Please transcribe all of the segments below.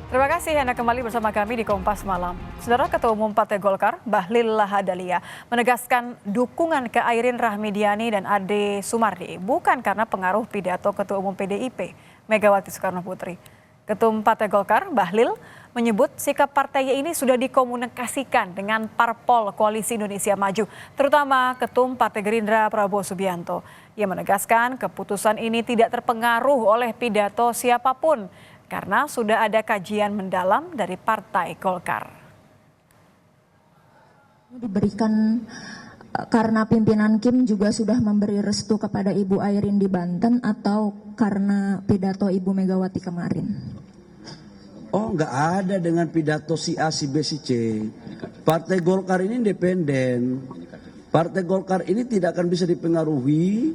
Terima kasih Anda kembali bersama kami di Kompas Malam. Saudara Ketua Umum Partai Golkar, Bahlil Lahadalia, menegaskan dukungan ke Airin Rahmidiani dan Ade Sumardi bukan karena pengaruh pidato Ketua Umum PDIP, Megawati Soekarno Putri. Ketua Umum Partai Golkar, Bahlil, menyebut sikap partainya ini sudah dikomunikasikan dengan Parpol Koalisi Indonesia Maju, terutama Ketum Partai Gerindra Prabowo Subianto. Ia menegaskan keputusan ini tidak terpengaruh oleh pidato siapapun, karena sudah ada kajian mendalam dari Partai Golkar. Diberikan karena pimpinan Kim juga sudah memberi restu kepada Ibu Airin di Banten atau karena pidato Ibu Megawati kemarin? Oh, nggak ada dengan pidato si A, si B, si C. Partai Golkar ini independen. Partai Golkar ini tidak akan bisa dipengaruhi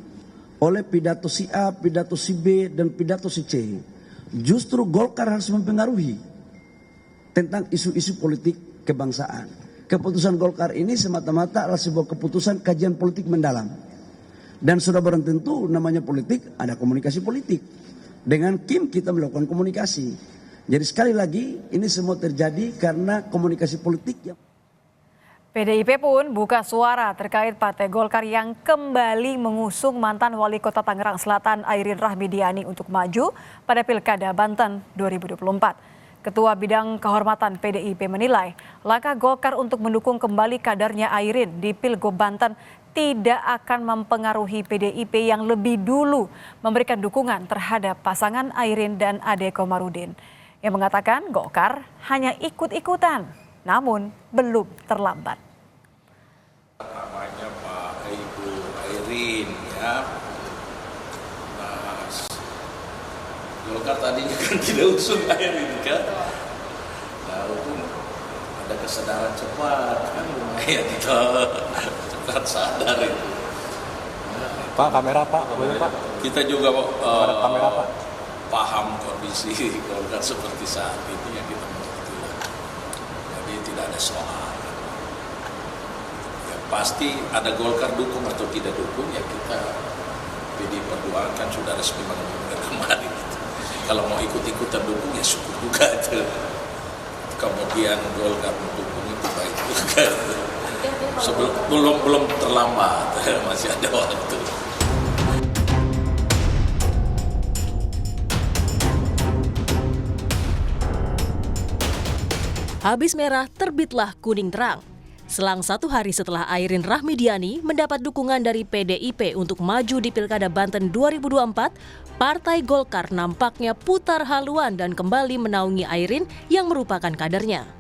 oleh pidato si A, pidato si B, dan pidato si C. Justru Golkar harus mempengaruhi tentang isu-isu politik kebangsaan. Keputusan Golkar ini semata-mata adalah sebuah keputusan kajian politik mendalam. Dan sudah barang tentu namanya politik, ada komunikasi politik. Dengan Kim kita melakukan komunikasi. Jadi sekali lagi ini semua terjadi karena komunikasi politik yang... PDIP pun buka suara terkait Partai Golkar yang kembali mengusung mantan Wali Kota Tangerang Selatan Airin Rahmidiani untuk maju pada Pilkada Banten 2024. Ketua Bidang Kehormatan PDIP menilai langkah Golkar untuk mendukung kembali kadernya Airin di Pilgub Banten tidak akan mempengaruhi PDIP yang lebih dulu memberikan dukungan terhadap pasangan Airin dan Ade Komarudin. Yang mengatakan Golkar hanya ikut-ikutan, namun belum terlambat. Namanya Pak Ibu Airin ya. Nah, Golkar tadinya kan tidak usung Airin kan. Nah, ada kesadaran cepat kan lumayan kita cepat sadar itu. Pak, kamera Pak, boleh Pak? Kita juga kamera Pak. Paham kondisi Golkar seperti saat ini yang kita mengerti. Jadi tidak ada soal. Ya, pasti ada Golkar dukung atau tidak dukung ya kita PD Perjuangan kan sudah resmi mengumumkan kemarin. Gitu. Kalau mau ikut-ikutan dukung ya syukur juga itu. Kemudian Golkar mendukung itu baik juga. Belum terlambat, masih ada waktu. Habis merah, terbitlah kuning terang. Selang 1 hari setelah Airin Rahmidiani mendapat dukungan dari PDIP untuk maju di Pilkada Banten 2024, Partai Golkar nampaknya putar haluan dan kembali menaungi Airin yang merupakan kadernya.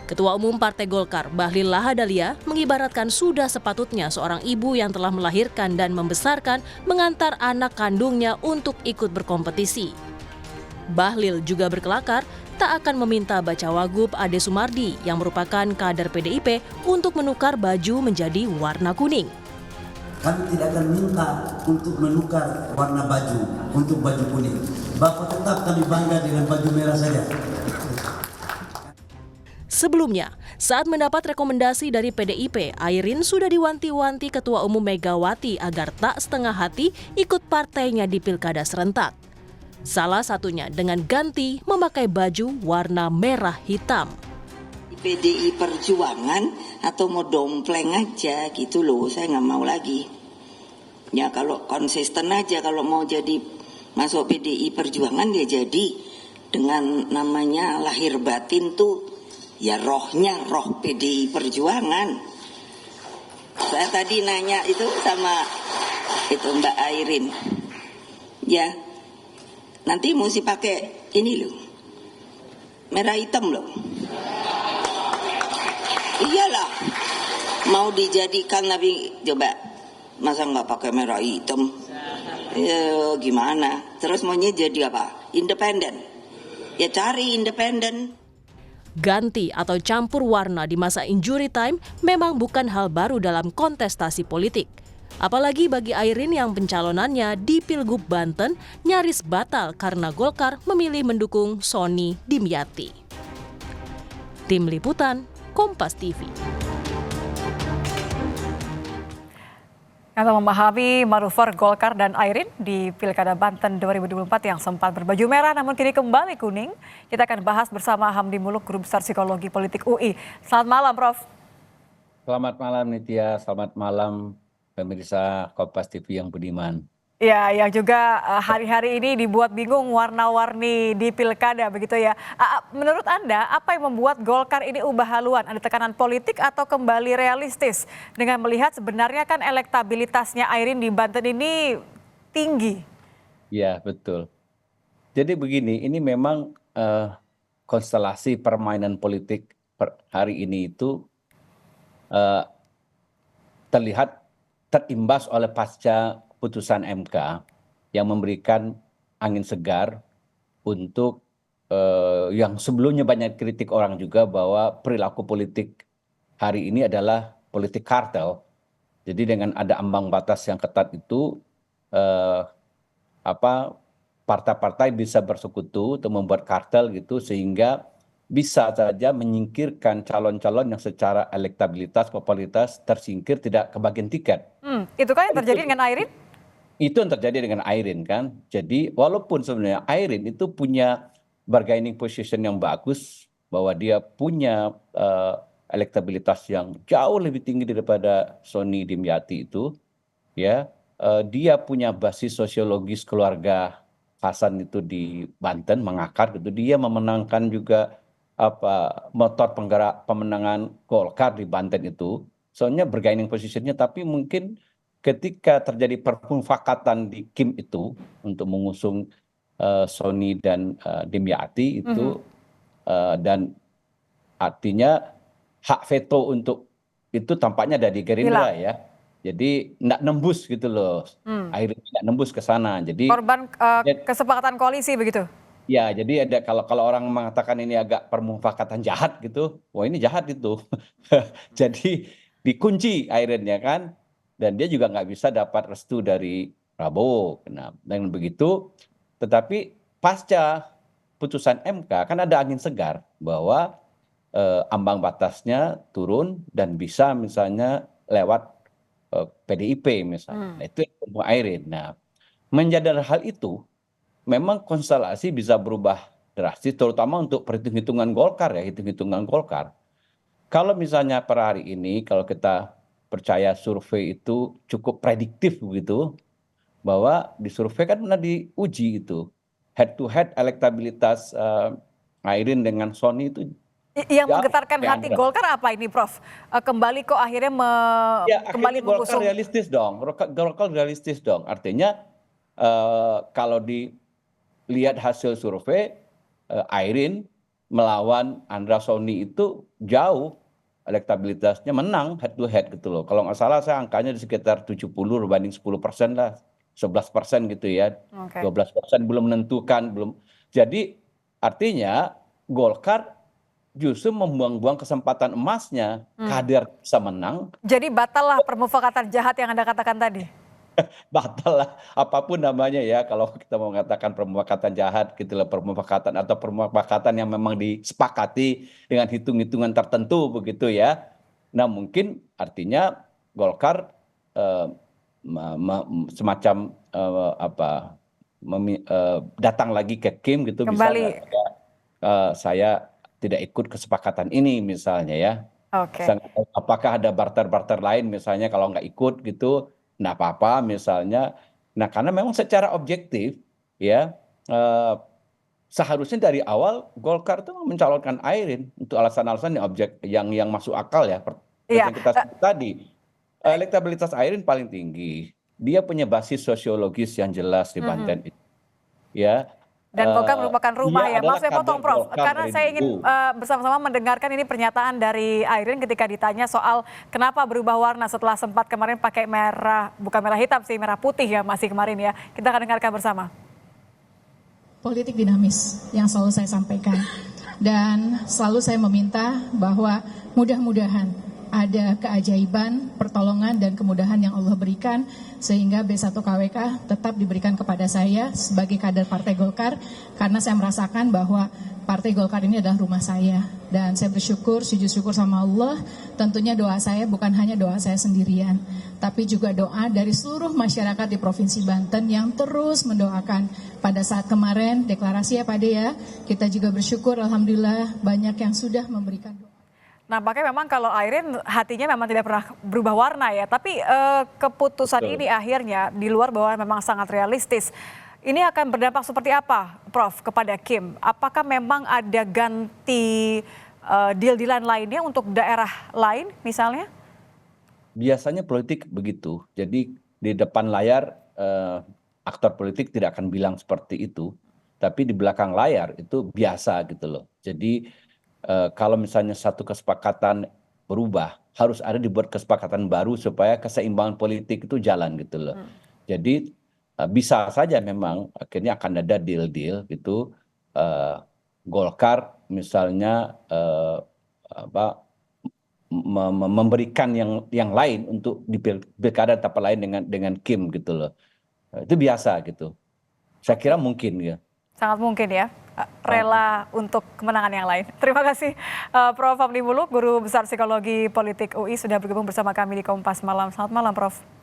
Ketua Umum Partai Golkar, Bahlil Lahadalia, mengibaratkan sudah sepatutnya seorang ibu yang telah melahirkan dan membesarkan mengantar anak kandungnya untuk ikut berkompetisi. Bahlil juga berkelakar tak akan meminta Bacawagup Ade Sumardi yang merupakan kader PDIP untuk menukar baju menjadi warna kuning. Kami tidak akan minta untuk menukar warna baju untuk baju kuning. Bapak tetap kami bangga dengan baju merah saja. Sebelumnya, saat mendapat rekomendasi dari PDIP, Airin sudah diwanti-wanti Ketua Umum Megawati agar tak setengah hati ikut partainya di Pilkada serentak. Salah satunya dengan ganti memakai baju warna merah hitam. PDI Perjuangan atau mau dompleng aja gitu loh, saya nggak mau lagi. Ya kalau konsisten aja, kalau mau jadi masuk PDI Perjuangan ya jadi dengan namanya lahir batin tuh ya rohnya roh PDI Perjuangan. Saya tadi nanya itu sama itu Mbak Airin, ya. Nanti mesti pakai ini loh, merah hitam loh. Iyalah, mau dijadikan tapi coba masa nggak pakai merah hitam? Ya gimana? Terus maunya jadi apa? Independen? Ya cari independen. Ganti atau campur warna di masa injury time memang bukan hal baru dalam kontestasi politik. Apalagi bagi Airin yang pencalonannya di Pilgub Banten nyaris batal karena Golkar memilih mendukung Sony Dimyati. Tim Liputan, Kompas TV. Untuk memahami manuver Golkar dan Airin di Pilkada Banten 2024 yang sempat berbaju merah namun kini kembali kuning, kita akan bahas bersama Hamdi Muluk, Guru Besar Psikologi Politik UI. Selamat malam, Prof. Selamat malam Nitya, selamat malam pemirsa Kompas TV yang budiman. Ya, yang juga hari-hari ini dibuat bingung warna-warni di pilkada begitu ya. Menurut Anda, apa yang membuat Golkar ini ubah haluan? Ada tekanan politik atau kembali realistis? Dengan melihat sebenarnya kan elektabilitasnya Airin di Banten ini tinggi. Ya, betul. Jadi begini, ini memang konstelasi permainan politik hari ini itu terlihat terimbas oleh pasca putusan MK yang memberikan angin segar untuk yang sebelumnya banyak kritik orang juga bahwa perilaku politik hari ini adalah politik kartel. Jadi dengan ada ambang batas yang ketat itu partai-partai bisa bersekutu untuk membuat kartel gitu sehingga bisa saja menyingkirkan calon-calon yang secara elektabilitas, popularitas tersingkir tidak kebagian tiket. Itu kan yang terjadi dengan Airin? Itu yang terjadi dengan Airin kan. Jadi walaupun sebenarnya Airin itu punya bargaining position yang bagus, bahwa dia punya elektabilitas yang jauh lebih tinggi daripada Sony Dimyati itu, ya dia punya basis sosiologis keluarga Hasan itu di Banten mengakar gitu. Dia memenangkan juga motor penggerak pemenangan Golkar di Banten itu. Soalnya bargaining positionnya, tapi mungkin ketika terjadi permufakatan di Kim itu untuk mengusung Sony dan Dimyati itu dan artinya hak veto untuk itu tampaknya ada di Gerindra ya. Jadi nggak nembus gitu loh. Akhirnya nggak nembus ke sana. Jadi korban kesepakatan koalisi begitu. Ya, jadi ada kalau orang mengatakan ini agak permufakatan jahat gitu, wah ini jahat itu. Jadi dikunci akhirnya kan. Dan dia juga nggak bisa dapat restu dari Prabowo. Nah, dengan begitu, tetapi pasca putusan MK kan ada angin segar bahwa ambang batasnya turun dan bisa misalnya lewat PDIP misalnya. Nah, itu yang Airin. Nah, menjadi hal itu, memang konstelasi bisa berubah drastis, terutama untuk perhitung-hitungan Golkar ya, hitung-hitungan Golkar. Kalau misalnya per hari ini, kalau kita percaya survei itu cukup prediktif begitu, bahwa di survei kan pernah diuji itu head to head elektabilitas Airin dengan Sony itu yang menggetarkan hati Golkar apa ini, Prof? Kembali kok akhirnya kembali mengusung. Golkar realistis dong, Golkar realistis dong. Artinya kalau dilihat hasil survei, Airin melawan Andra Sony itu jauh elektabilitasnya, menang head to head gitu loh. Kalau nggak salah saya angkanya di sekitar 70 berbanding 10% lah, 11% gitu ya. 12% belum menentukan, belum. Jadi artinya Golkar justru membuang-buang kesempatan emasnya, kader bisa menang. Jadi batal lah permufakatan jahat yang Anda katakan tadi. Batal lah, apapun namanya ya, kalau kita mau mengatakan permufakatan jahat gitu lah, permufakatan atau permufakatan yang memang disepakati dengan hitung-hitungan tertentu begitu ya. Nah mungkin artinya Golkar semacam datang lagi ke Kim gitu, misalnya saya tidak ikut kesepakatan ini misalnya ya. Apakah ada barter-barter lain misalnya kalau nggak ikut gitu, nggak apa-apa misalnya. Nah karena memang secara objektif ya seharusnya dari awal Golkar itu mencalonkan Airin untuk alasan-alasan yang masuk akal ya. Yang kita sebut tadi, elektabilitas Airin paling tinggi, dia punya basis sosiologis yang jelas di Banten itu ya. Dan Golkar merupakan rumah ya. Maaf saya potong, Prof. Karena saya ingin bersama-sama mendengarkan ini pernyataan dari Airin ketika ditanya soal kenapa berubah warna setelah sempat kemarin pakai merah, bukan merah hitam sih, merah putih ya masih kemarin ya. Kita akan dengarkan bersama. Politik dinamis yang selalu saya sampaikan. Dan selalu saya meminta bahwa mudah-mudahan ada keajaiban, pertolongan, dan kemudahan yang Allah berikan sehingga B1 KWK tetap diberikan kepada saya sebagai kader Partai Golkar karena saya merasakan bahwa Partai Golkar ini adalah rumah saya. Dan saya bersyukur, sujud syukur sama Allah, tentunya doa saya bukan hanya doa saya sendirian, tapi juga doa dari seluruh masyarakat di Provinsi Banten yang terus mendoakan. Pada saat kemarin deklarasi ya Pak De ya, kita juga bersyukur alhamdulillah banyak yang sudah memberikan doa. Nampaknya memang kalau Airin hatinya memang tidak pernah berubah warna ya, tapi keputusan ini akhirnya di luar bahwa memang sangat realistis. Ini akan berdampak seperti apa, Prof, kepada Kim? Apakah memang ada ganti deal-dealan lainnya untuk daerah lain misalnya? Biasanya politik begitu. Jadi di depan layar aktor politik tidak akan bilang seperti itu, tapi di belakang layar itu biasa gitu loh. Jadi kalau misalnya satu kesepakatan berubah, harus ada dibuat kesepakatan baru supaya keseimbangan politik itu jalan gitu loh. Jadi bisa saja memang akhirnya akan ada deal-deal gitu. Golkar misalnya memberikan yang lain untuk di pilkada tempat lain dengan Kim gitu loh. Itu biasa gitu. Saya kira mungkin ya. Sangat mungkin ya, rela untuk kemenangan yang lain. Terima kasih Prof. Hamdi Muluk, Guru Besar Psikologi Politik UI sudah bergabung bersama kami di Kompas Malam. Selamat malam Prof.